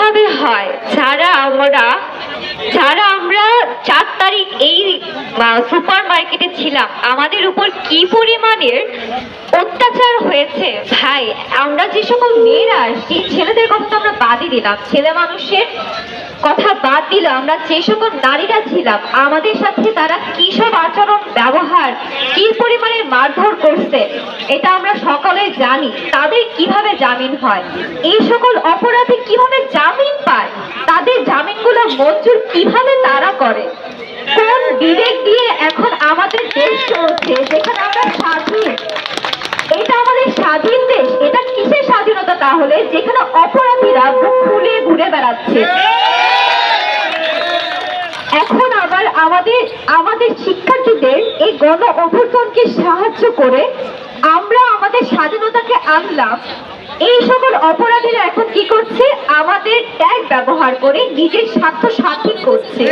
কিভাবে হয় যারা আমরা 4 তারিখ এই সুপার মার্কেটে ছিলাম, আমাদের উপর কি পরিমাণের অত্যাচার হয়েছে ভাই। আমরা যে সকল মেয়েরা আসছি, ছেলেদের কথা তো আমরা বাদই দিলাম, ছেলে মানুষের কথা বাদ দিলে আমরা যে সকল নারীরা ছিলাম, আমাদের সাথে তারা কি সব আচরণ ব্যবহার, কি পরিমাণে মারধর করছে, এটা আমরা সকলে জানি। তাদের কিভাবে জামিন হয়, এই সকল অপরাধী কিভাবে জামিন পায়, তাদের জামিনগুলো মঞ্জুর কিভাবে তারা করে, কোন বিবেক দিয়ে এখন আমাদের দেশ চলছে যেখানে আমরা স্বাধীন। এটা আমাদের স্বাধীন দেশ, এটা কিসের স্বাধীনতা তাহলে যেখানে অপরাধীরা বুক ফুলিয়ে ঘুরে বেড়াচ্ছে। এখন আবার আমাদের শিক্ষার্থীদের এই গণ অভ্যুত্থানকে সাহায্য করে আমরা আমাদের স্বাধীনতাকে আনলাম। এই সকল অপরাধীরা এখন কি করছে, আমাদের ট্যাগ ব্যবহার করে নিজের স্বার্থ স্বাধীন করছে।